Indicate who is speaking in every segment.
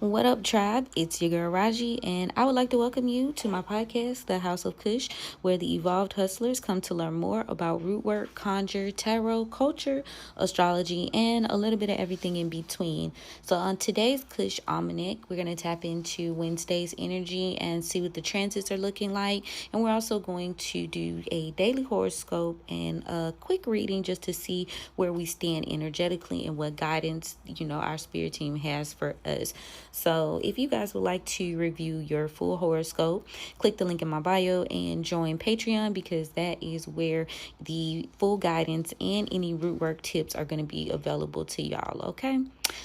Speaker 1: What up, tribe? It's your girl Raji, and I would like to welcome you to my podcast, The House of Cush, where the evolved hustlers come to learn more about root work, conjure, tarot, culture, astrology, and a little bit of everything in between. So, on today's Cush Almanac, we're going to tap into Wednesday's energy and see what the transits are looking like. And we're also going to do a daily horoscope and a quick reading just to see where we stand energetically and what guidance, our spirit team has for us. So if you guys would like to review your full horoscope, click the link in my bio and join Patreon, because that is where the full guidance and any root work tips are going to be available to y'all. Okay,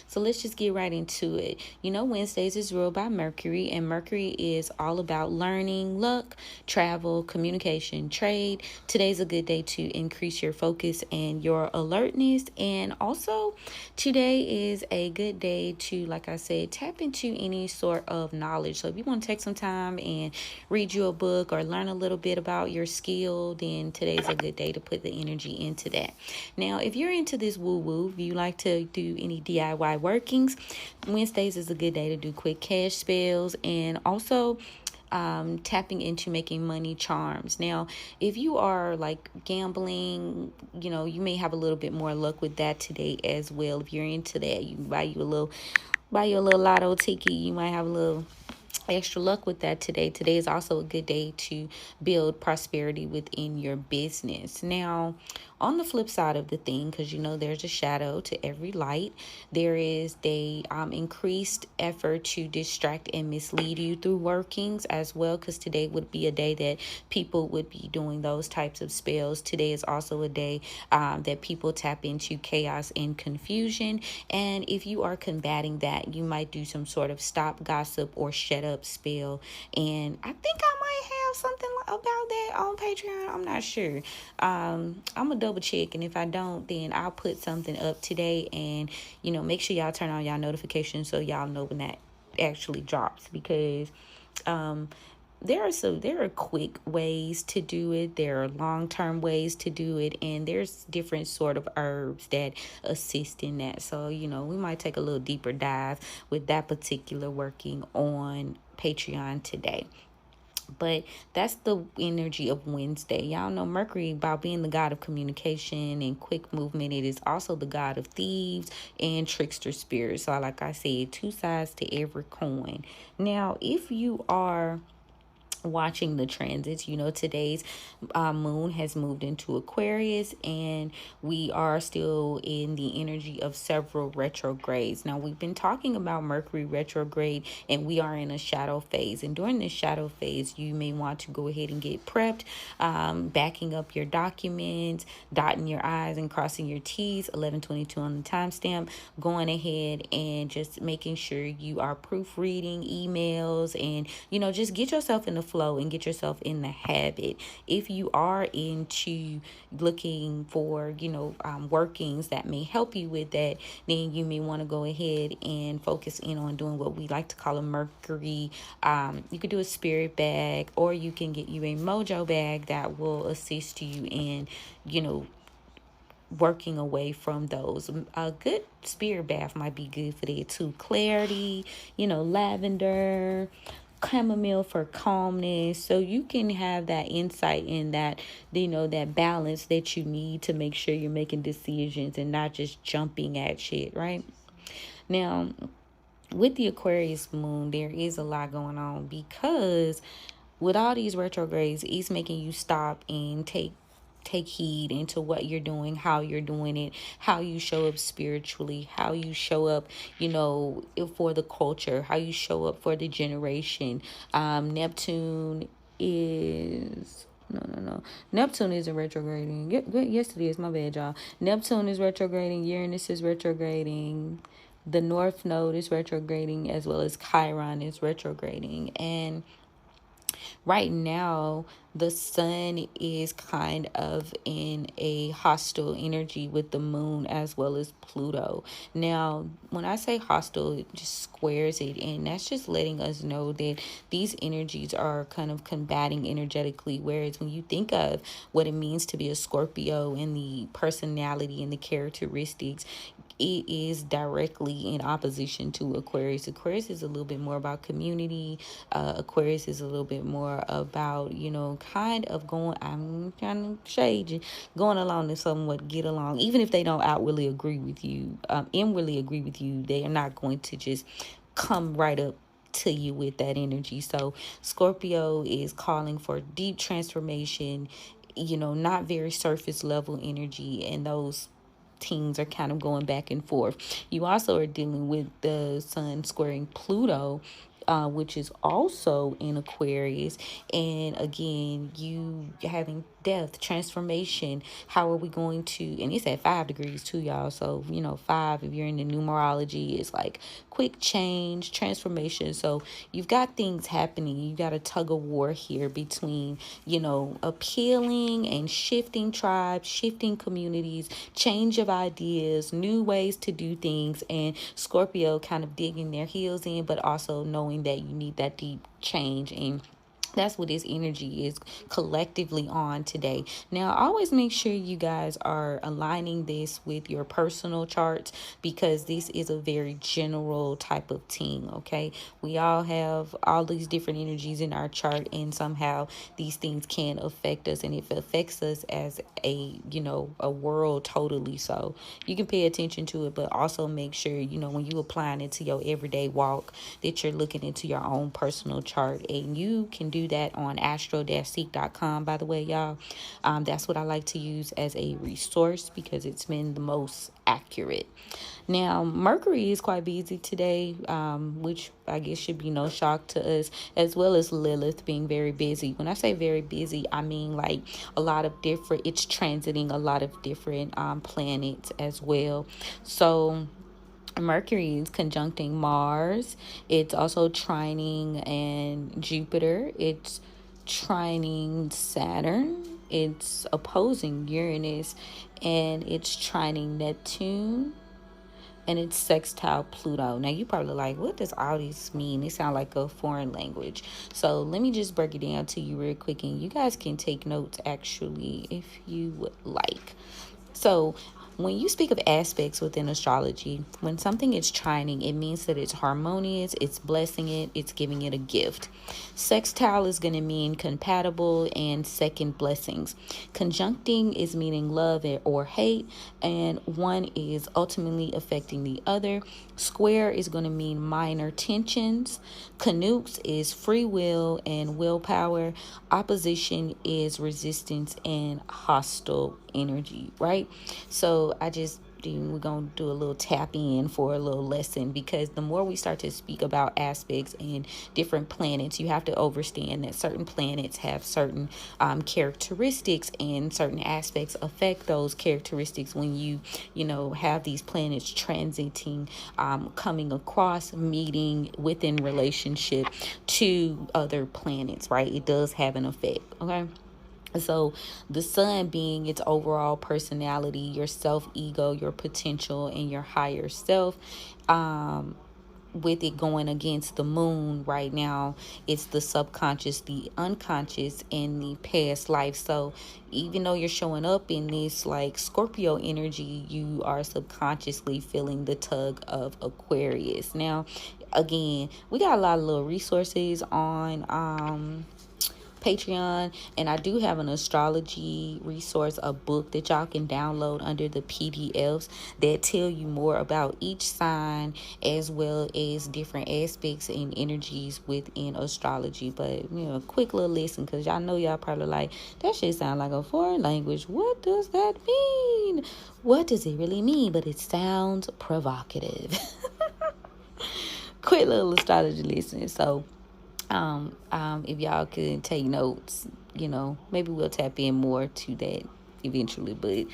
Speaker 1: so let's just get right into it. Wednesdays is ruled by Mercury, and Mercury is all about learning, luck, travel, communication, trade. Today's a good day to increase your focus and your alertness. And also, today is a good day to, like I said, tap into any sort of knowledge. So if you want to take some time and read you a book or learn a little bit about your skill, then today's a good day to put the energy into that. Now, if you're into this woo-woo, if you like to do any DIY workings, Wednesdays is a good day to do quick cash spells and also tapping into making money charms. Now, if you are like gambling, you may have a little bit more luck with that today as well. If you're into that, you can buy you a little lotto ticket. You might have a little extra luck with that today. Today is also a good day to build prosperity within your business. Now, on the flip side of the thing, because there's a shadow to every light, there is the increased effort to distract and mislead you through workings as well, because today would be a day that people would be doing those types of spells. Today is also a day that people tap into chaos and confusion, and if you are combating that, you might do some sort of stop gossip or shut up spell. And I think I might have something about that on Patreon. I'm not sure. I'm gonna double check, and if I don't, then I'll put something up today. And make sure y'all turn on y'all notifications so y'all know when that actually drops, because there are quick ways to do it, there are long-term ways to do it, and there's different sort of herbs that assist in that. So we might take a little deeper dive with that particular working on Patreon today. But that's the energy of Wednesday. Y'all know Mercury, about being the god of communication and quick movement, it is also the god of thieves and trickster spirits. So like I said, two sides to every coin. Now, if you are watching the transits, today's moon has moved into Aquarius, and we are still in the energy of several retrogrades. Now, we've been talking about Mercury retrograde, and we are in a shadow phase, and during this shadow phase, you may want to go ahead and get prepped, backing up your documents, dotting your I's and crossing your T's, 11:22 on the timestamp, going ahead and just making sure you are proofreading emails, and just get yourself in the flow and get yourself in the habit. If you are into looking for workings that may help you with that, then you may want to go ahead and focus in on doing what we like to call a Mercury. You could do a spirit bag, or you can get you a mojo bag that will assist you in working away from those. A good spirit bath might be good for that too. Clarity, lavender, chamomile for calmness, so you can have that insight in that, that balance that you need to make sure you're making decisions and not just jumping at shit, right? Now, with the Aquarius moon, there is a lot going on, because with all these retrogrades, it's making you stop and take heed into what you're doing, how you're doing it, how you show up spiritually, how you show up, for the culture, how you show up for the generation. Neptune is... No. Neptune isn't retrograding. Yes, it is. My bad, y'all. Neptune is retrograding. Uranus is retrograding. The North Node is retrograding, as well as Chiron is retrograding. And right now, the sun is kind of in a hostile energy with the moon as well as Pluto. Now, when I say hostile, it just squares it, and that's just letting us know that these energies are kind of combating energetically. Whereas when you think of what it means to be a Scorpio and the personality and the characteristics, it is directly in opposition to Aquarius. Aquarius is a little bit more about community. Aquarius is a little bit more about, kind of going, I'm kind of shady, going along to somewhat get along. Even if they don't outwardly agree with you, inwardly agree with you, they are not going to just come right up to you with that energy. So Scorpio is calling for deep transformation, not very surface level energy, and those things are kind of going back and forth. You also are dealing with the sun squaring Pluto, which is also in Aquarius. And again, you having death, transformation. How are we going to, and it's at 5 degrees too, y'all. So, 5, if you're in the numerology, is like quick change, transformation. So you've got things happening. You got a tug of war here between, appealing and shifting tribes, shifting communities, change of ideas, new ways to do things, and Scorpio kind of digging their heels in, but also knowing that you need that deep change. And that's what this energy is collectively on today. Now, always make sure you guys are aligning this with your personal charts, because this is a very general type of thing, okay? We all have all these different energies in our chart, and somehow these things can affect us, and it affects us as a world totally. So you can pay attention to it, but also make sure, when you applying it to your everyday walk, that you're looking into your own personal chart. And you can do that on astro-seek.com, by the way, y'all. That's what I like to use as a resource, because it's been the most accurate. Now, Mercury is quite busy today, which I guess should be no shock to us, as well as Lilith being very busy. When I say very busy, I mean like a lot of different, it's transiting a lot of different planets as well. So Mercury is conjuncting Mars. It's also trining and Jupiter. It's trining Saturn. It's opposing Uranus, and it's trining Neptune, and it's sextile Pluto. Now, you probably like, what does all this mean? It sounds like a foreign language. So let me just break it down to you real quick, and you guys can take notes actually if you would like. So when you speak of aspects within astrology, when something is trining, it means that it's harmonious, it's blessing it, it's giving it a gift. Sextile is going to mean compatible and second blessings. Conjuncting is meaning love or hate, and one is ultimately affecting the other. Square is going to mean minor tensions. Conjunct is free will and willpower. Opposition is resistance and hostile energy, right? So we're going to do a little tap in for a little lesson, because the more we start to speak about aspects and different planets, you have to understand that certain planets have certain characteristics, and certain aspects affect those characteristics when you have these planets transiting, coming across, meeting within relationship to other planets, right? It does have an effect, okay? So the sun being its overall personality, your self-ego, your potential, and your higher self, with it going against the moon right now, it's the subconscious, the unconscious, and the past life. So even though you're showing up in this like Scorpio energy, you are subconsciously feeling the tug of Aquarius. Now, again, we got a lot of little resources on Patreon, and I do have an astrology resource, a book that y'all can download under the PDFs that tell you more about each sign, as well as different aspects and energies within astrology. But a quick little listen, because y'all know y'all probably like, that shit sound like a foreign language. What does that mean? What does it really mean? But it sounds provocative. Quick little astrology listen. So if y'all could take notes, maybe we'll tap in more to that eventually, but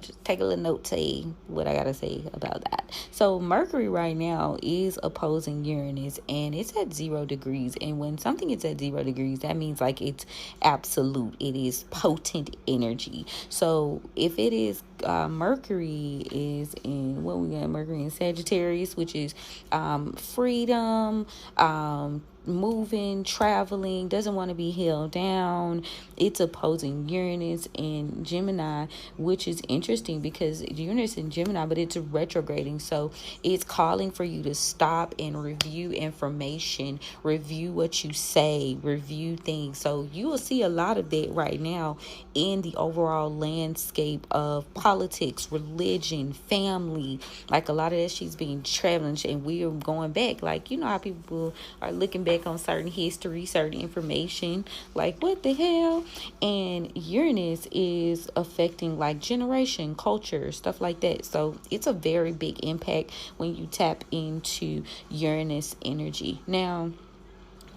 Speaker 1: just take a little note, say what I gotta say about that. So Mercury right now is opposing Uranus, and it's at 0 degrees, and when something is at 0 degrees, that means like it's absolute, it is potent energy. So if it is Mercury is in, what we got, Mercury in Sagittarius, which is freedom, moving, traveling, doesn't want to be held down. It's opposing Uranus in Gemini, which is interesting because Uranus in Gemini, but it's retrograding. So it's calling for you to stop and review information, review what you say, review things. So you will see a lot of that right now in the overall landscape of politics, religion, family. Like a lot of that she's being challenged, and we are going back. Like, you know how people are looking back on certain history, certain information, like what the hell? And Uranus is affecting like generation, culture, stuff like that. So it's a very big impact when you tap into Uranus energy. Now,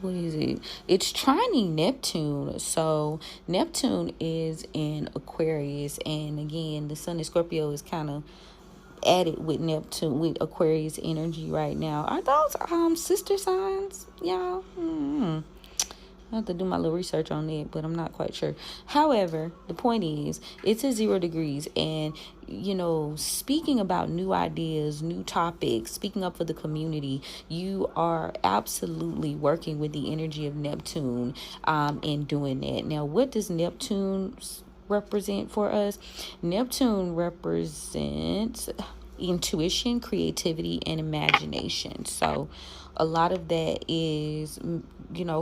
Speaker 1: what is it? It's trining Neptune. So Neptune is in Aquarius, and again, the Sun in Scorpio is kind of added with Neptune, with Aquarius energy right now. Are those sister signs, y'all? I have to do my little research on it, but I'm not quite sure. However, the point is, it's at 0 degrees, and speaking about new ideas, new topics, speaking up for the community, you are absolutely working with the energy of Neptune in doing that. Now, what does Neptune represent for us? Neptune represents intuition, creativity, and imagination. So a lot of that is,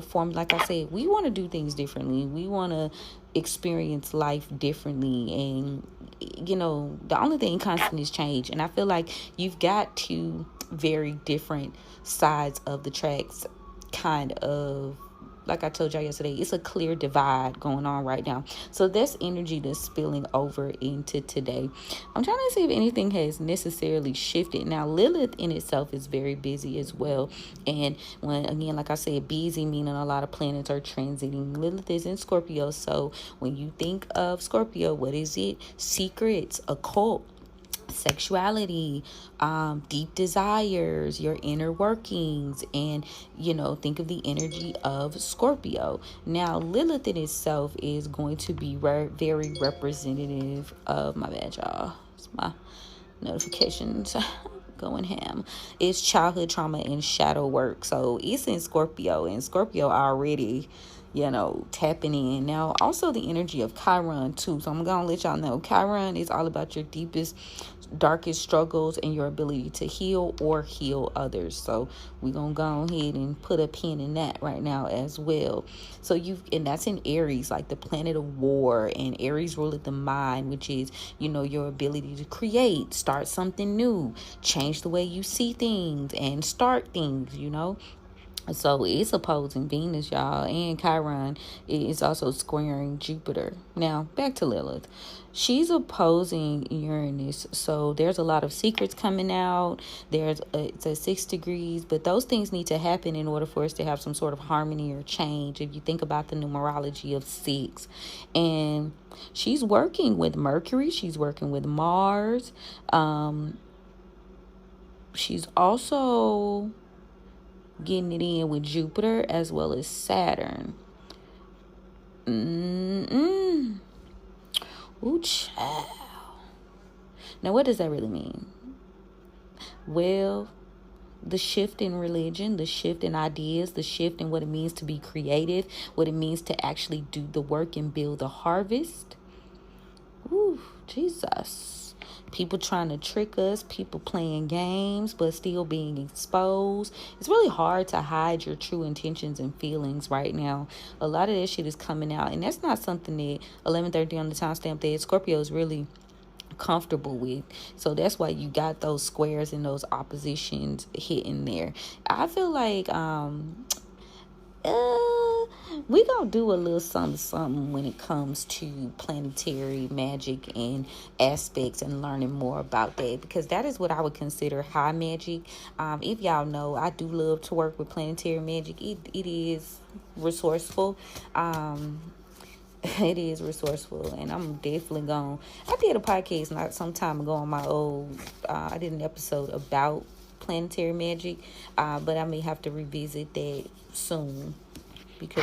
Speaker 1: formed, like I said, we want to do things differently. We want to experience life differently. And, the only thing constant is change. And I feel like you've got two very different sides of the tracks, kind of. Like I told y'all yesterday, it's a clear divide going on right now. So that's energy that's spilling over into today. I'm trying to see if anything has necessarily shifted. Now, Lilith in itself is very busy as well. And when, again, like I said, busy meaning a lot of planets are transiting. Lilith is in Scorpio. So when you think of Scorpio, what is it? Secrets, occult, sexuality, deep desires, your inner workings, and think of the energy of Scorpio. Now, Lilith in itself is going to be very representative of, my bad, y'all, it's my notifications going ham. It's childhood trauma and shadow work. So it's in Scorpio, and Scorpio already tapping in. Now, also the energy of Chiron too. So I'm gonna let y'all know Chiron is all about your deepest, darkest struggles and your ability to heal or heal others. So we're gonna go ahead and put a pin in that right now as well. So and that's in Aries, like the planet of war, and Aries ruled the mind, which is your ability to create, start something new, change the way you see things, and start things. So it's opposing Venus, y'all, and Chiron is also squaring Jupiter. Now, back to Lilith. She's opposing Uranus, so there's a lot of secrets coming out. It's at 6 degrees, but those things need to happen in order for us to have some sort of harmony or change. If you think about the numerology of 6, and she's working with Mercury, she's working with Mars. She's also getting it in with Jupiter as well as Saturn. Ooh, child. Now, what does that really mean? Well, the shift in religion, the shift in ideas, the shift in what it means to be creative, what it means to actually do the work and build a harvest. Ooh, Jesus. People trying to trick us, people playing games, but still being exposed. It's really hard to hide your true intentions and feelings right now. A lot of that shit is coming out, and that's not something that 11:30 on the timestamp that Scorpio is really comfortable with. So that's why you got those squares and those oppositions hitting there. I feel like we gonna do a little something when it comes to planetary magic and aspects, and learning more about that, because that is what I would consider high magic. If y'all know, I do love to work with planetary magic. It is resourceful. It is resourceful, and I'm definitely going. I did a podcast not some time ago on my old. I did an episode about planetary magic, but I may have to revisit that soon, because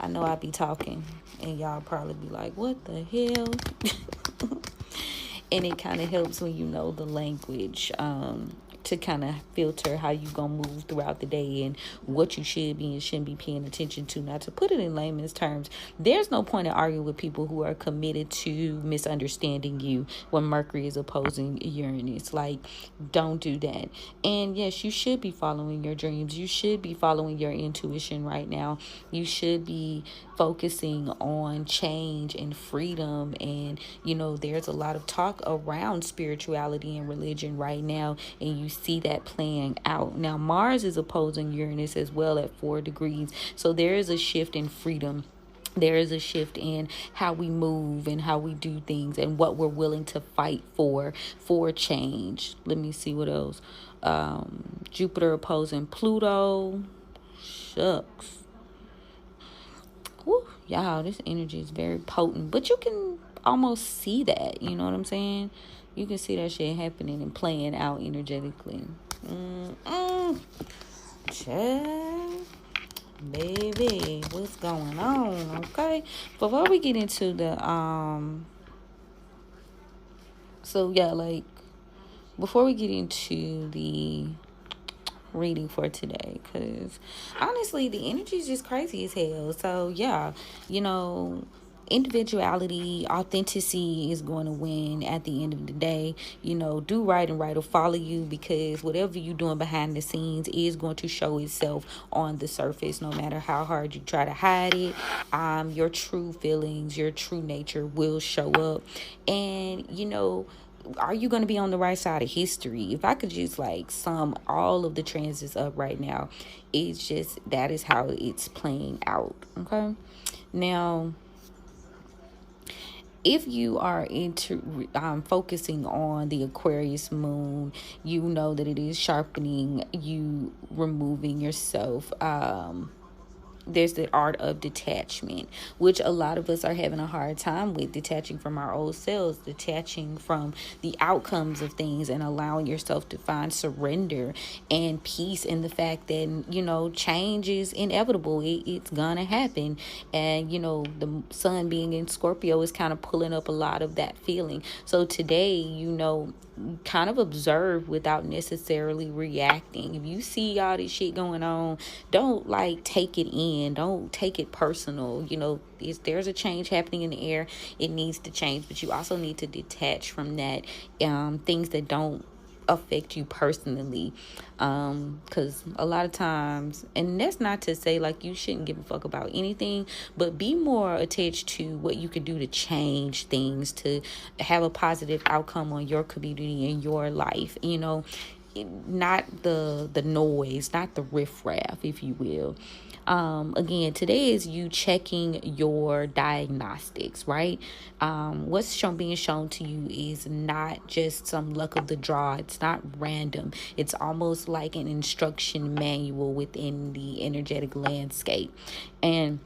Speaker 1: I know I'll be talking and y'all probably be like, what the hell? And it kind of helps when you know the language. to kind of filter how you gonna move throughout the day and what you should be and shouldn't be paying attention to. Now, to put it in layman's terms, there's no point in arguing with people who are committed to misunderstanding you when Mercury is opposing Uranus. Like, don't do that. And yes, you should be following your dreams. You should be following your intuition right now. You should be focusing on change and freedom. And there's a lot of talk around spirituality and religion right now, and you see that playing out. Now, Mars is opposing Uranus as well at 4 degrees, so there is a shift in freedom. There is a shift in how we move and how we do things and what we're willing to fight for change. Let me see what else. Jupiter opposing Pluto. Shucks. Woo, y'all, this energy is very potent, but you can almost see that. You know what I'm saying? You can see that shit happening and playing out energetically. Child, baby, what's going on? Okay, before we get into the before we get into the reading for today, because honestly the energy is just crazy as hell. So yeah, individuality, authenticity is going to win at the end of the day. Do right and right will follow you, because whatever you're doing behind the scenes is going to show itself on the surface, no matter how hard you try to hide it. Your true feelings, your true nature will show up. And are you going to be on the right side of history? If I could just sum all of the transits up right now, it's just that is how it's playing out. Okay, now if you are into focusing on the Aquarius Moon, you know that it is sharpening you, removing yourself. There's the art of detachment, which a lot of us are having a hard time with, detaching from our old selves, detaching from the outcomes of things, and allowing yourself to find surrender and peace in the fact that, change is inevitable. It's gonna happen. And, the sun being in Scorpio is kind of pulling up a lot of that feeling. So today, kind of observe without necessarily reacting. If you see all this shit going on, don't take it in. Don't take it personal. There's a change happening in the air. It needs to change, but you also need to detach from that. Things that don't affect you personally, because a lot of times, and that's not to say you shouldn't give a fuck about anything, but be more attached to what you can do to change things, to have a positive outcome on your community and your life, not the noise, not the riffraff, if you will. Again, today is you checking your diagnostics, right? What's being shown to you is not just some luck of the draw. It's not random. It's almost like an instruction manual within the energetic landscape. And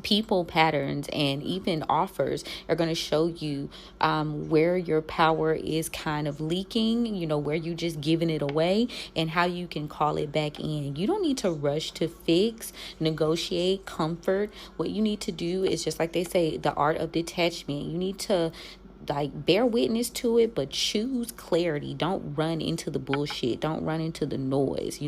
Speaker 1: people patterns and even offers are going to show you where your power is kind of leaking, where you just giving it away, and how you can call it back in. You don't need to rush to fix, negotiate, comfort. What you need to do is, just like they say, the art of detachment. You need to bear witness to it, but choose clarity. Don't run into the bullshit. Don't run into the noise.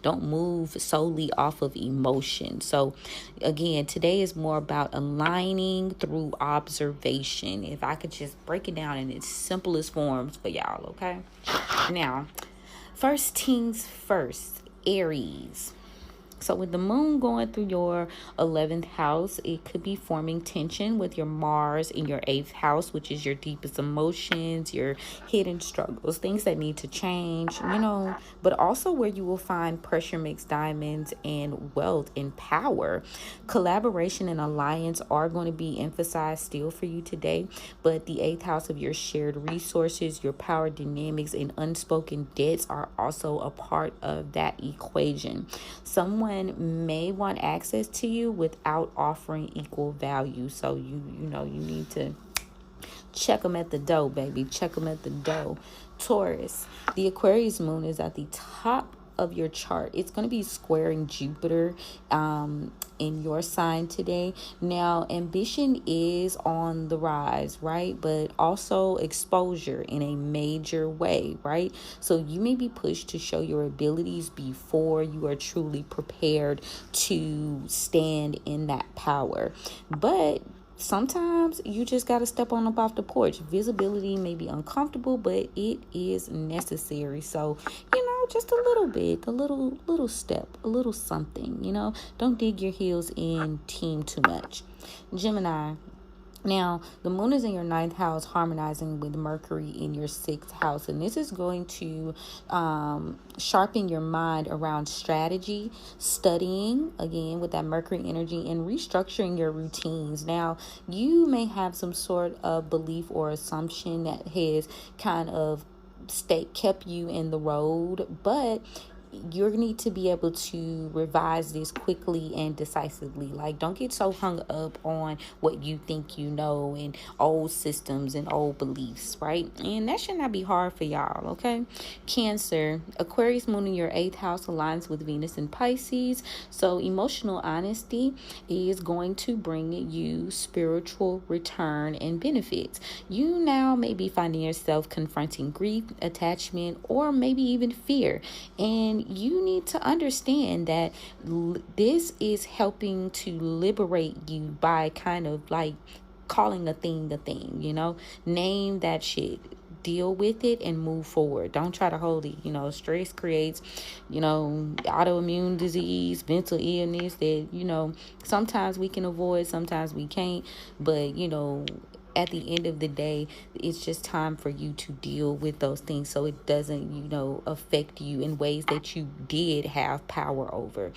Speaker 1: Don't move solely off of emotion. So again, today is more about aligning through observation. If I could just break it down in its simplest forms for y'all. Okay, now first things first, Aries. So with the moon going through your 11th house, it could be forming tension with your Mars in your 8th house, which is your deepest emotions, your hidden struggles, things that need to change, but also where you will find pressure makes diamonds and wealth and power. Collaboration and alliance are going to be emphasized still for you today, but the 8th house of your shared resources, your power dynamics, and unspoken debts are also a part of that equation. Someone may want access to you without offering equal value. So you need to check them at the door, baby. Check them at the door. Taurus, the Aquarius moon is at the top of your chart, it's going to be squaring Jupiter in your sign today. Now, ambition is on the rise, right? But also exposure in a major way, right? So you may be pushed to show your abilities before you are truly prepared to stand in that power. But sometimes you just got to step on up off the porch. Visibility may be uncomfortable, but it is necessary. So, just a little bit, a little step, a little something, don't dig your heels in team too much. Gemini. Now, the moon is in your ninth house, harmonizing with Mercury in your sixth house. And this is going to sharpen your mind around strategy, studying, again, with that Mercury energy, and restructuring your routines. Now, you may have some sort of belief or assumption that has kind of kept you in the road, but you need to be able to revise this quickly and decisively. Like, don't get so hung up on what you think you know and old systems and old beliefs, right? And that should not be hard for y'all, okay? Cancer. Aquarius Moon in your 8th house aligns with Venus in Pisces. So emotional honesty is going to bring you spiritual return and benefits. You now may be finding yourself confronting grief, attachment, or maybe even fear. And you need to understand that this is helping to liberate you by kind of like calling a thing, name that shit, deal with it, and move forward. Don't try to hold it. Stress creates, autoimmune disease, mental illness that, sometimes we can avoid, sometimes we can't. But, at the end of the day, it's just time for you to deal with those things so it doesn't, affect you in ways that you did have power over.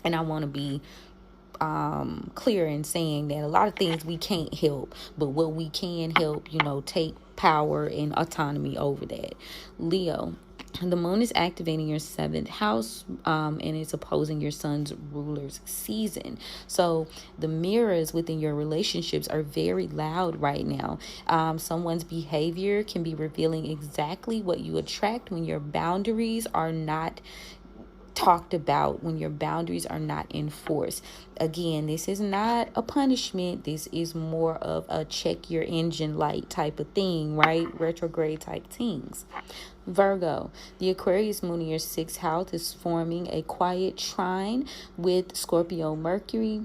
Speaker 1: And I want to be clear in saying that a lot of things we can't help, but what we can help, take power and autonomy over that. Leo. The moon is activating your 7th house and it's opposing your sun's ruler's season. So the mirrors within your relationships are very loud right now. Someone's behavior can be revealing exactly what you attract when your boundaries are not talked about, when your boundaries are not enforced. Again, this is not a punishment. This is more of a check your engine light type of thing, right? Retrograde type things. Virgo, the Aquarius Moon in your 6th house is forming a quiet trine with Scorpio Mercury.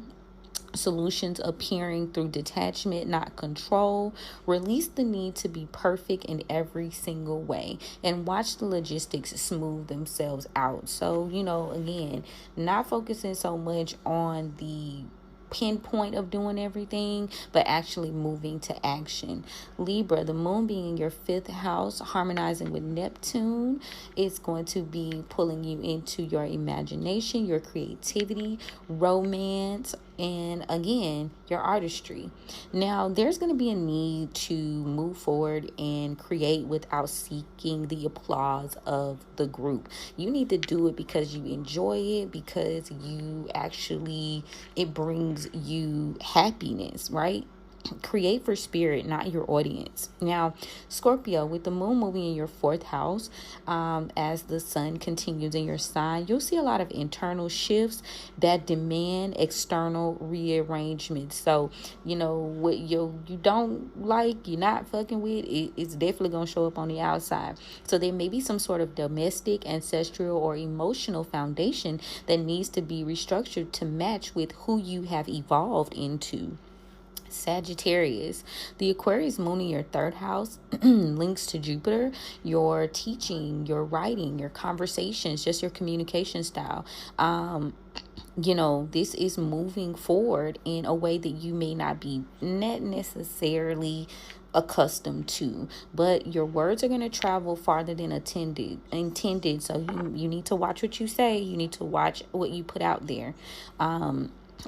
Speaker 1: Solutions appearing through detachment, not control. Release the need to be perfect in every single way and watch the logistics smooth themselves out. So, again, not focusing so much on the pinpoint of doing everything, but actually moving to action. Libra, the moon being in your 5th house, harmonizing with Neptune, is going to be pulling you into your imagination, your creativity, romance, and again, your artistry. Now, there's going to be a need to move forward and create without seeking the applause of the group. You need to do it because you enjoy it, because it brings you happiness, right? Create for spirit, not your audience. Now, Scorpio, with the moon moving in your 4th house, as the sun continues in your sign, you'll see a lot of internal shifts that demand external rearrangements. So, what you don't like, you're not fucking with, it's definitely going to show up on the outside. So there may be some sort of domestic, ancestral, or emotional foundation that needs to be restructured to match with who you have evolved into. Sagittarius, the Aquarius Moon in your 3rd house links to Jupiter, your teaching, your writing, your conversations, just your communication style. This is moving forward in a way that you may not be necessarily accustomed to, but your words are going to travel farther than intended. So you need to watch what you say. You need to watch what you put out there.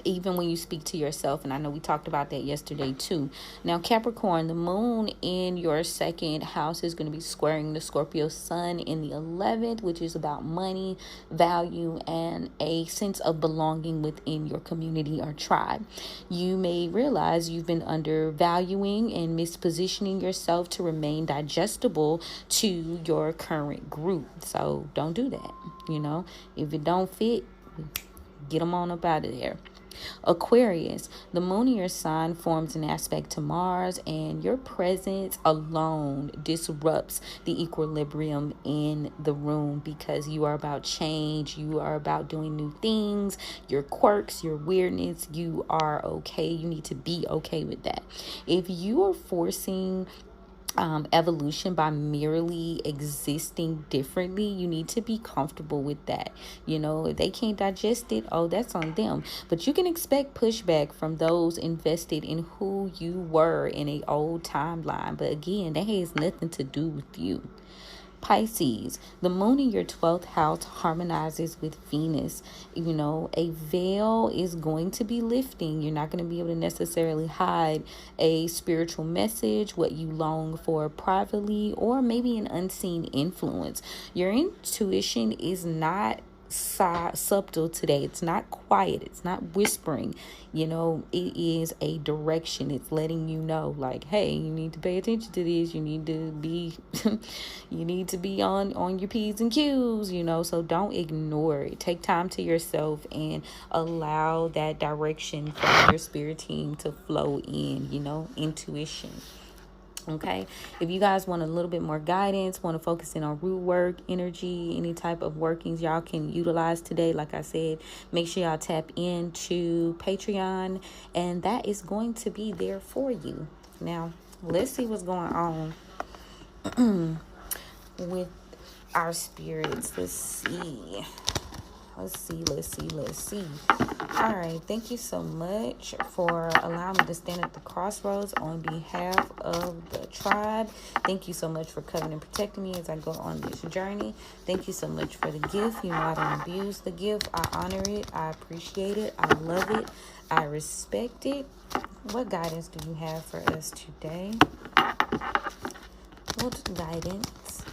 Speaker 1: even when you speak to yourself. And I know we talked about that yesterday too. Now, Capricorn, the moon in your second house is going to be squaring the Scorpio sun in the 11th, which is about money, value, and a sense of belonging within your community or tribe. You may realize you've been undervaluing and mispositioning yourself to remain digestible to your current group. So don't do that. If it don't fit, get them on up out of there. Aquarius, the moon in your sign forms an aspect to Mars, and your presence alone disrupts the equilibrium in the room because you are about change, you are about doing new things, your quirks, your weirdness, you are okay. You need to be okay with that. If you are forcing evolution by merely existing differently, you need to be comfortable with that. If they can't digest it, that's on them. But you can expect pushback from those invested in who you were in a old timeline. But again, that has nothing to do with you. Pisces, the moon in your 12th house harmonizes with Venus. A veil is going to be lifting. You're not going to be able to necessarily hide a spiritual message, what you long for privately, or maybe an unseen influence. Your intuition is not subtle today. It's not quiet. It's not whispering. It is a direction. It's letting you know, like, hey, you need to pay attention to this. You need to be you need to be on your P's and Q's, so don't ignore it. Take time to yourself and allow that direction from your spirit team to flow in, intuition. Okay, if you guys want a little bit more guidance, want to focus in on root work, energy, any type of workings y'all can utilize today, like I said, make sure y'all tap into Patreon, and that is going to be there for you. Now, let's see what's going on with our spirits. Let's see. All right, thank you so much for allowing me to stand at the crossroads on behalf of the tribe. Thank you so much for covering and protecting me as I go on this journey. Thank you so much for the gift. I don't abuse the gift. I honor it. I appreciate it. I love it. I respect it. What guidance do you have for us today? What guidance?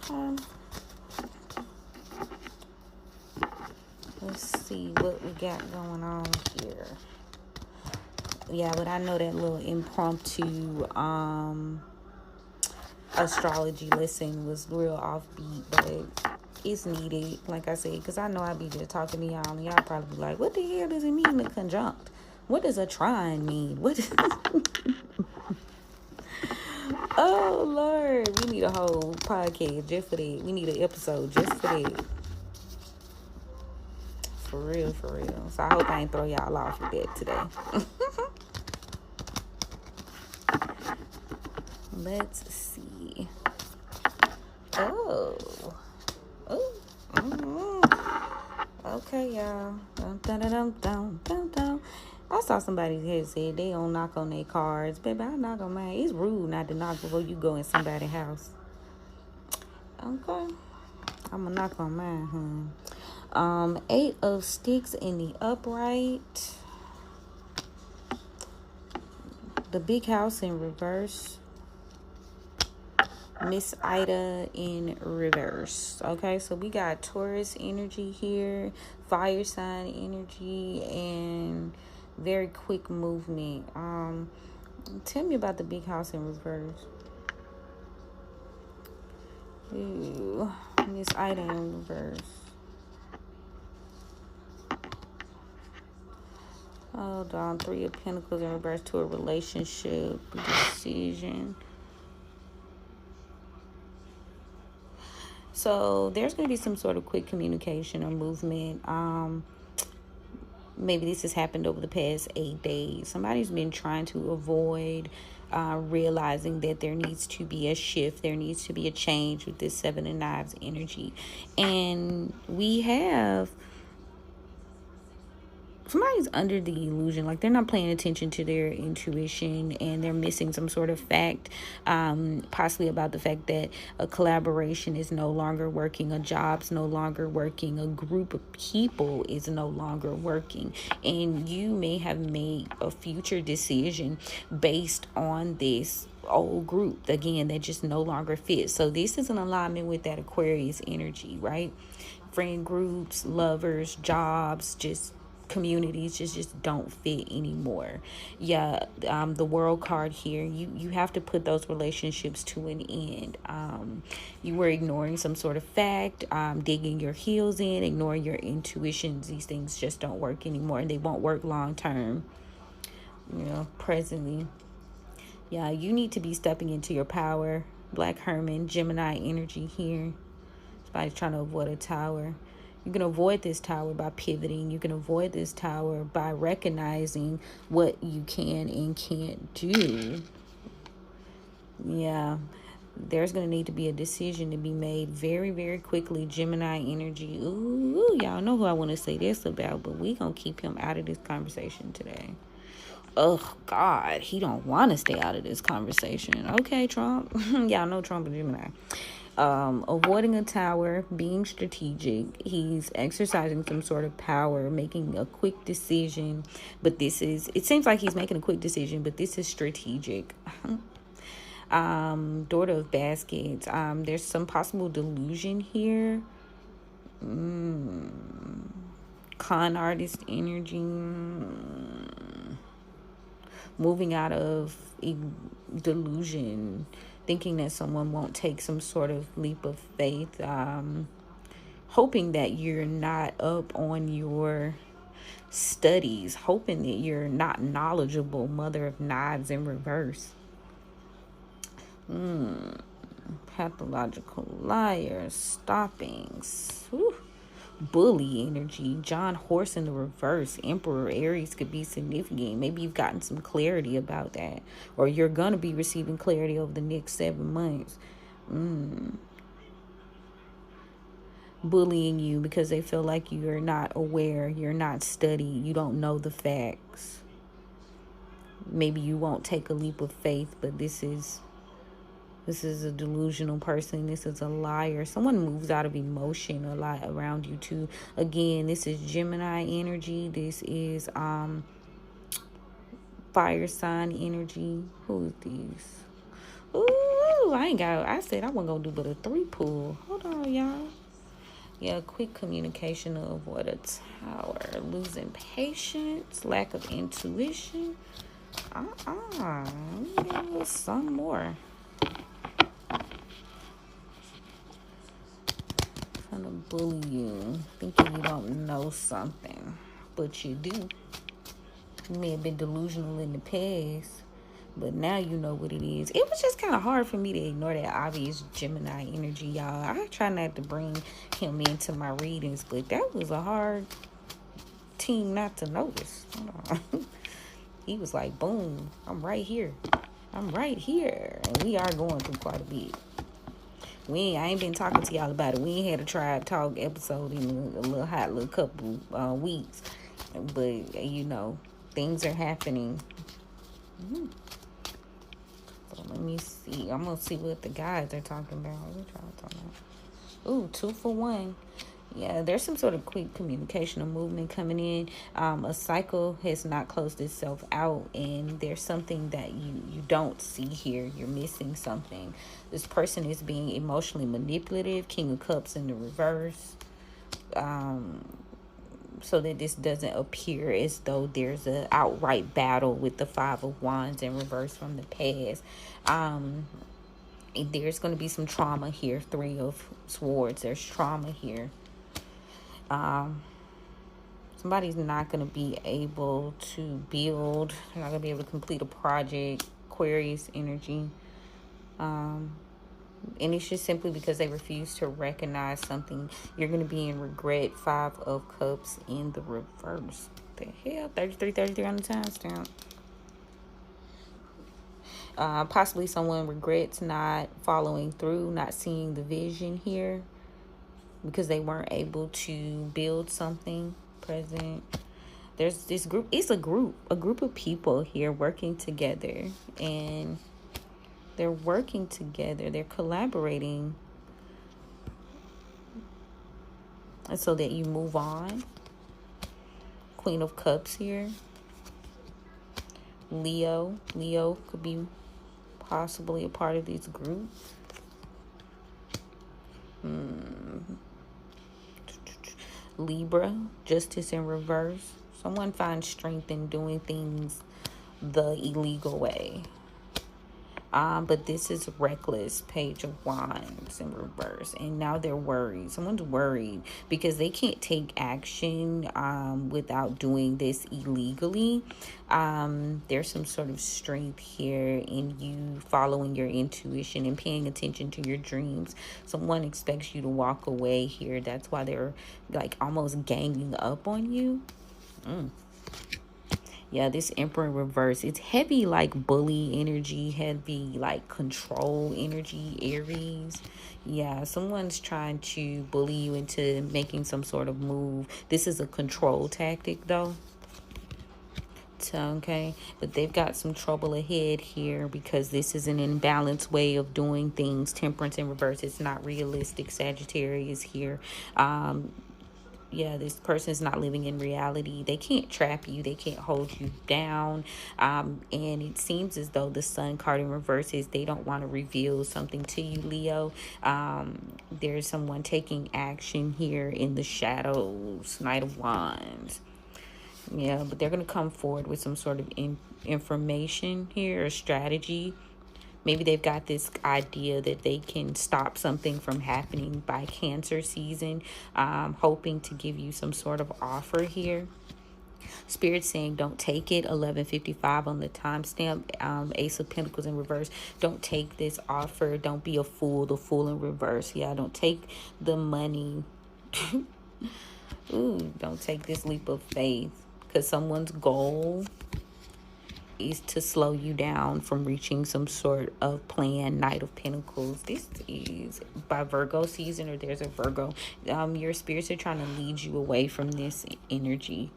Speaker 1: Okay. Let's see what we got going on here. Yeah, but I know that little impromptu astrology lesson was real offbeat, but it's needed, like I said, because I know I be just talking to y'all, and y'all probably be like, what the hell does it mean, the conjunct? What does a trine mean? What is... Oh, Lord. We need a whole podcast just for that. We need an episode just for that. For real. So I hope I ain't throw y'all off with that today. Let's see. Oh. Okay, y'all. Dun. I saw somebody's head said they don't knock on their cards. Baby, I knock on mine. It's rude not to knock before you go in somebody's house. Okay. I'm gonna knock on mine, 8 of sticks in the upright. The big house in reverse. Miss Ida in reverse. Okay, so we got Taurus energy here, fire sign energy, and very quick movement. Tell me about the big house in reverse. Ooh, Miss Ida in reverse. Hold on, 3 of Pentacles in reverse to a relationship, decision. So there's going to be some sort of quick communication or movement. Maybe this has happened over the past 8 days. Somebody's been trying to avoid realizing that there needs to be a shift. There needs to be a change with this 7 of Knives energy. And we have somebody's under the illusion, like they're not paying attention to their intuition, and they're missing some sort of fact, possibly about the fact that a collaboration is no longer working, a job's no longer working, a group of people is no longer working, and you may have made a future decision based on this old group again that just no longer fits. So this is an alignment with that Aquarius energy, right? Friend groups, lovers, jobs, just communities just don't fit anymore. Yeah, the world card here, you have to put those relationships to an end. You were ignoring some sort of fact, digging your heels in, ignoring your intuitions. These things just don't work anymore, and they won't work long term, presently. Yeah, you need to be stepping into your power. Black Herman, Gemini energy here. Somebody's trying to avoid a tower. You can avoid this tower by pivoting. You can avoid this tower by recognizing what you can and can't do. Yeah, there's going to need to be a decision to be made very, very quickly. Gemini energy. Ooh, y'all know who I want to say this about, but we going to keep him out of this conversation today. Oh, God, he don't want to stay out of this conversation. Okay, Trump. Y'all know Trump and Gemini. Avoiding a tower, being strategic. He's exercising some sort of power, making a quick decision. But it seems like he's making a quick decision, but this is strategic. Daughter of Baskets. There's some possible delusion here. Con artist energy. Moving out of a delusion, thinking that someone won't take some sort of leap of faith, hoping that you're not up on your studies, hoping that you're not knowledgeable. Mother of Knives in reverse. Pathological liar, stoppings. Whew. Bully energy, John Horse in the reverse. Emperor Aries could be significant. Maybe you've gotten some clarity about that, or you're gonna be receiving clarity over the next 7 months. Bullying you because they feel like you're not aware, you're not studied, you don't know the facts. Maybe you won't take a leap of faith, but this is a delusional person. This is a liar. Someone moves out of emotion a lot around you too. Again, this is Gemini energy. This is fire sign energy. Who is these? Ooh, I said I wasn't gonna do but a 3 pull. Hold on, y'all. Yeah, quick communication to avoid a tower. Losing patience, lack of intuition. Some more. Trying to bully you, thinking you don't know something, but you do. You may have been delusional in the past, but now you know what it is. It was just kind of hard for me to ignore that obvious Gemini energy, y'all. I try not to bring him into my readings, but that was a hard team not to notice. He was like, boom, I'm right here. And we are going through quite a bit. I ain't been talking to y'all about it. We ain't had a tribe talk episode in a little couple weeks. But, things are happening. So let me see. I'm going to see what the guys are talking about. Ooh, 2 for 1. Yeah, there's some sort of quick communicational movement coming in. A cycle has not closed itself out, and there's something that you don't see here. You're missing something. This person is being emotionally manipulative. King of Cups in the reverse. So that this doesn't appear as though there's an outright battle with the 5 of Wands in reverse from the past. There's going to be some trauma here. 3 of Swords. There's trauma here. Somebody's not going to be able to build. They're not going to be able to complete a project. Aquarius energy. And it's just simply because they refuse to recognize something. You're going to be in regret. 5 of Cups in the reverse. What the hell? 33 on the timestamp. Possibly someone regrets not following through, not seeing the vision here, because they weren't able to build something present. there's this group. It's a group of people here working together, and they're working together. They're collaborating so that you move on. Queen of Cups here. Leo could be possibly a part of this group. Libra, Justice in reverse. Someone finds strength in doing things the illegal way. But this is reckless, Page of Wands in reverse. And now they're worried. Someone's worried because they can't take action without doing this illegally. There's some sort of strength here in you following your intuition and paying attention to your dreams. Someone expects you to walk away here. That's why they're like almost ganging up on you. Yeah, this Emperor in reverse. It's heavy like bully energy, heavy like control energy, Aries. Yeah, someone's trying to bully you into making some sort of move. This is a control tactic though. Okay, but they've got some trouble ahead here because this is an imbalanced way of doing things. Temperance in reverse. It's not realistic, Sagittarius here. Yeah, this person is not living in reality. They can't trap you. They can't hold you down. And it seems as though the Sun card in reverse is they don't want to reveal something to you, Leo. There's someone taking action here in the shadows. Knight of Wands. Yeah, but they're going to come forward with some sort of information here or strategy. Maybe they've got this idea that they can stop something from happening by Cancer season, hoping to give you some sort of offer here. Spirit saying don't take it. 11:55 on the timestamp. Ace of Pentacles in reverse. Don't take this offer. Don't be a fool. The Fool in reverse. Yeah, don't take the money. Ooh, don't take this leap of faith because someone's goal is to slow you down from reaching some sort of plan. Knight of Pentacles. This is by Virgo season, or there's a Virgo. Your spirits are trying to lead you away from this energy.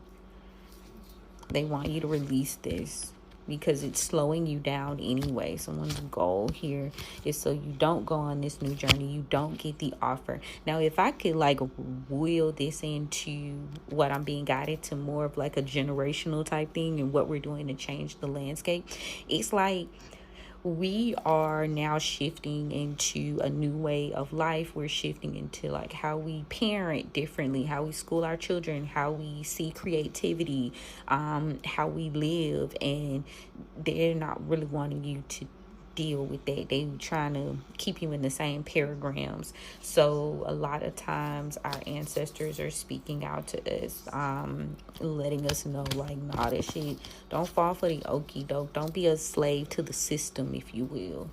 Speaker 1: They want you to release this because it's slowing you down anyway. Someone's goal here is so you don't go on this new journey. You don't get the offer. Now, if I could like wheel this into what I'm being guided to more of like a generational type thing and what we're doing to change the landscape, it's like we are now shifting into a new way of life. We're shifting into like how we parent differently, how we school our children, how we see creativity, how we live, and they're not really wanting you to deal with that. They trying to keep you in the same paragrams. So a lot of times our ancestors are speaking out to us, letting us know like, nah, that shit, don't fall for the okie doke. Don't be a slave to the system, if you will.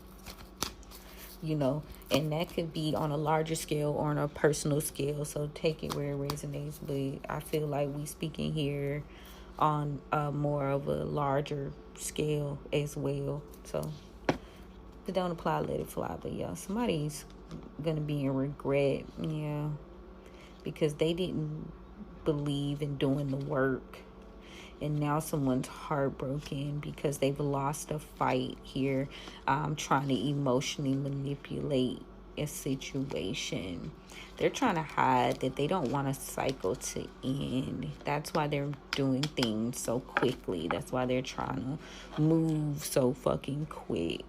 Speaker 1: You know, and that could be on a larger scale or on a personal scale. So take it where it resonates. But I feel like we speaking here on more of a larger scale as well. So if it don't apply, let it fly. But yeah, somebody's gonna be in regret, yeah, because they didn't believe in doing the work, and now someone's heartbroken because they've lost a fight here, trying to emotionally manipulate a situation. They're trying to hide that they don't want a cycle to end. That's why they're doing things so quickly. That's why they're trying to move so fucking quick.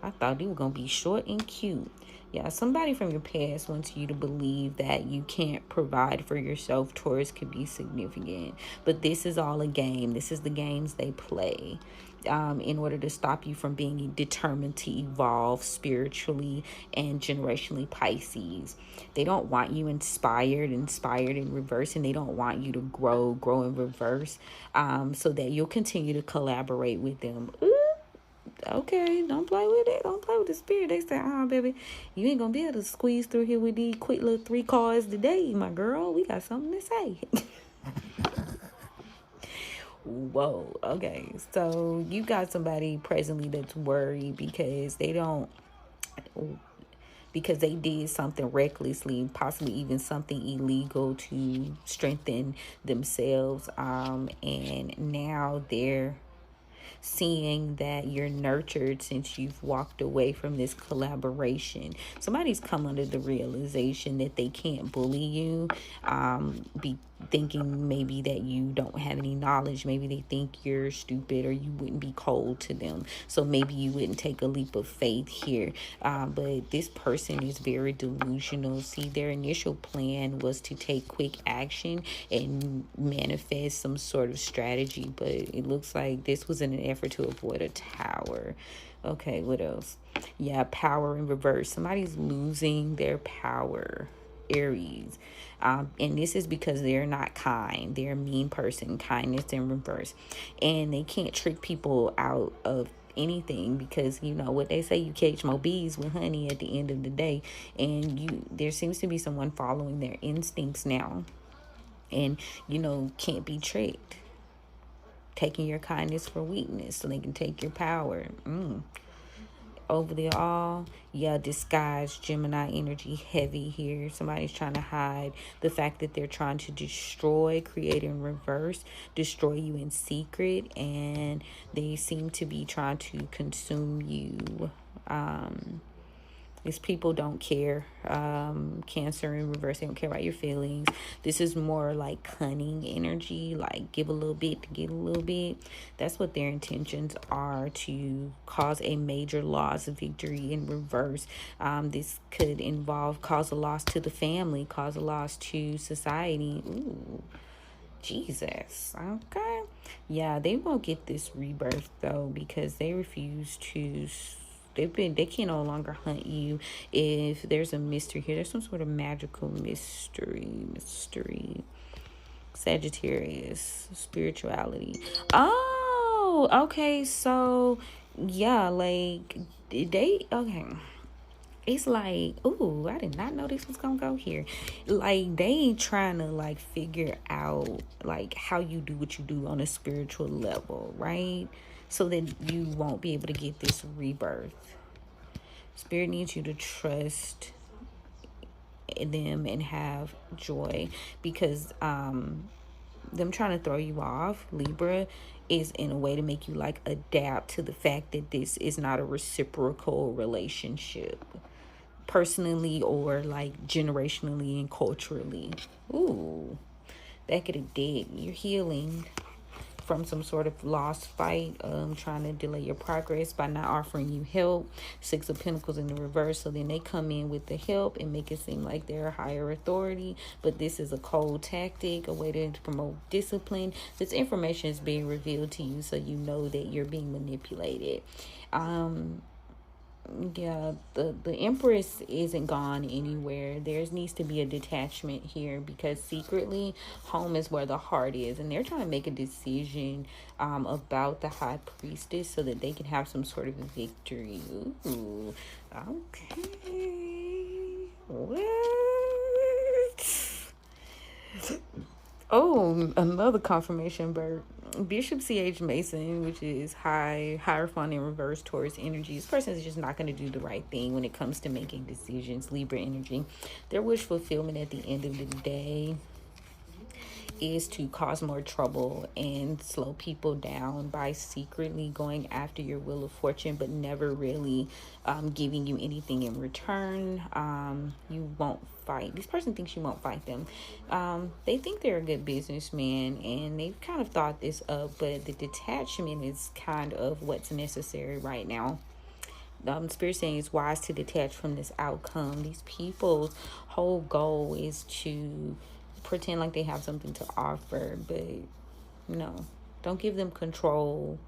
Speaker 1: I thought you were gonna be short and cute. Yeah, somebody from your past wants you to believe that you can't provide for yourself. Taurus could be significant, but this is all a game. This is the games they play in order to stop you from being determined to evolve spiritually and generationally. Pisces, they don't want you inspired in reverse, and they don't want you to grow in reverse, so that you'll continue to collaborate with them. Ooh. Okay, don't play with it. Don't play with the spirit. They say, baby, you ain't gonna be able to squeeze through here with these quick little 3 cards today, my girl. We got something to say. Whoa, okay. So you got somebody presently that's worried because because they did something recklessly, possibly even something illegal to strengthen themselves. And now they're seeing that you're nurtured since you've walked away from this collaboration. Somebody's come under the realization that they can't bully you, be thinking maybe that you don't have any knowledge. Maybe they think you're stupid or you wouldn't be cold to them. So maybe you wouldn't take a leap of faith here. But this person is very delusional. See, their initial plan was to take quick action and manifest some sort of strategy. But it looks like this was in an effort to avoid a tower. Okay, what else? Yeah, power in reverse. Somebody's losing their power. Aries. And this is because they're not kind. They're a mean person. Kindness in reverse. And they can't trick people out of anything, because you know what they say, you catch more bees with honey at the end of the day. And there seems to be someone following their instincts now, and can't be tricked, taking your kindness for weakness so they can take your power. Over the all, yeah, disguised Gemini energy heavy here. Somebody's trying to hide the fact that they're trying to destroy, create in reverse, destroy you in secret, and they seem to be trying to consume you. These people don't care. Cancer in reverse, they don't care about your feelings. This is more like cunning energy, like give a little bit to get a little bit. That's what their intentions are, to cause a major loss, victory in reverse. This could involve cause a loss to the family, cause a loss to society. Ooh, Jesus. Okay. Yeah, they won't get this rebirth though, because they refuse to. They can no longer hunt you if there's a mystery here. There's some sort of magical mystery. Sagittarius, spirituality. Oh, okay. So yeah, like okay. It's like, ooh, I did not know this was gonna go here. Like, they ain't trying to like figure out like how you do what you do on a spiritual level, right? So that you won't be able to get this rebirth. Spirit needs you to trust in them and have joy, because them trying to throw you off, Libra, is in a way to make you like adapt to the fact that this is not a reciprocal relationship, personally or like generationally and culturally. Ooh, back of the dead, you're healing from some sort of lost fight, trying to delay your progress by not offering you help. Six of Pentacles in the reverse. So then they come in with the help and make it seem like they're a higher authority, but this is a cold tactic, a way to promote discipline. This information is being revealed to you so you know that you're being manipulated. Yeah, the Empress isn't gone anywhere. There needs to be a detachment here, because secretly home is where the heart is, and they're trying to make a decision about the High Priestess so that they can have some sort of victory. Ooh, okay. What? Oh, another confirmation bird. Bishop C.H. Mason, which is Hierophant in reverse, Taurus energy. This person is just not going to do the right thing when it comes to making decisions. Libra energy. Their wish fulfillment at the end of the day is to cause more trouble and slow people down by secretly going after your wheel of fortune, but never really giving you anything in return. You won't fight. This person thinks you won't fight them. They think they're a good businessman, and they've kind of thought this up, but the detachment is kind of what's necessary right now. Spirit saying it's wise to detach from this outcome. These people's whole goal is to pretend like they have something to offer, but no, don't give them control.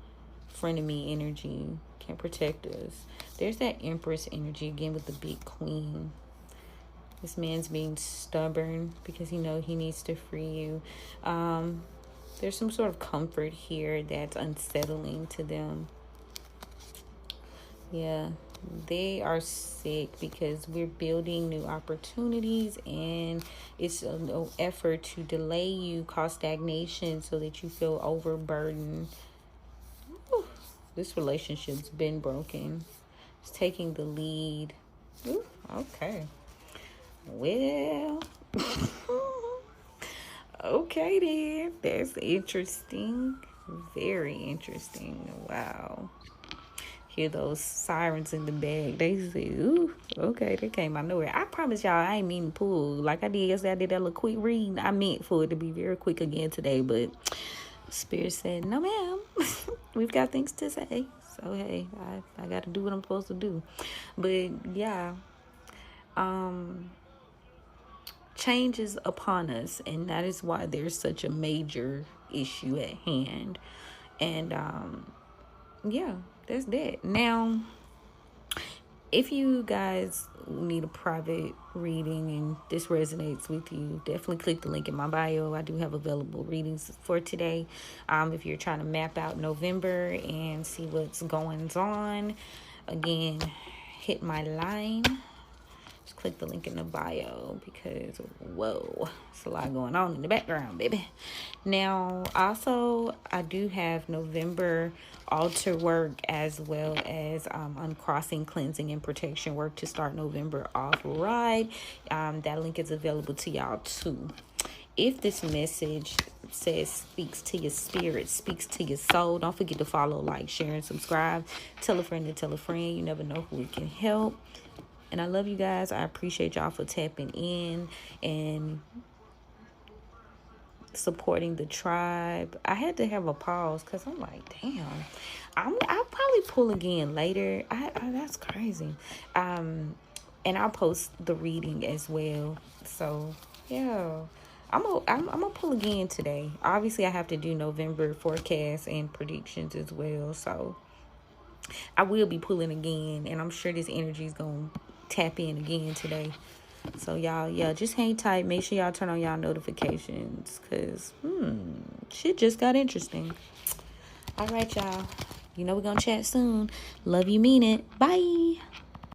Speaker 1: Frenemy energy can't protect us. There's that Empress energy again with the big queen. This man's being stubborn because he knows he needs to free you. There's some sort of comfort here that's unsettling to them. Yeah, they are sick because we're building new opportunities, and it's an effort to delay you, cause stagnation so that you feel overburdened. Whew. This relationship's been broken. It's taking the lead. Ooh, Okay. Well, okay then. That's interesting. Very interesting. Wow. Hear those sirens in the back. They say, ooh, okay, they came out of nowhere. I promise y'all, I ain't mean to pull. Like I did yesterday, I did that little quick reading. I meant for it to be very quick again today, but Spirit said, no, ma'am. We've got things to say. So, hey, I got to do what I'm supposed to do. But, yeah, change is upon us, and that is why there's such a major issue at hand. And, yeah, that's that. Now, if you guys need a private reading and this resonates with you, definitely click the link in my bio. I do have available readings for today. If you're trying to map out November and see what's going on, again, hit my line. Just click the link in the bio because, whoa, it's a lot going on in the background, baby. Now, also, I do have November altar work as well as uncrossing, cleansing, and protection work to start November off right. That link is available to y'all too. If this message speaks to your spirit, speaks to your soul, don't forget to follow, like, share, and subscribe. Tell a friend to tell a friend. You never know who it can help. And I love you guys. I appreciate y'all for tapping in and supporting the tribe. I had to have a pause because I'm like, damn, I'll probably pull again later. That's crazy. And I'll post the reading as well. So yeah, I'm gonna pull again today. Obviously, I have to do November forecasts and predictions as well. So I will be pulling again, and I'm sure this energy is gonna tap in again today. So y'all, yeah, just hang tight. Make sure y'all turn on y'all notifications, because shit just got interesting. All right, y'all. You know we're gonna chat soon. Love you, mean it. Bye.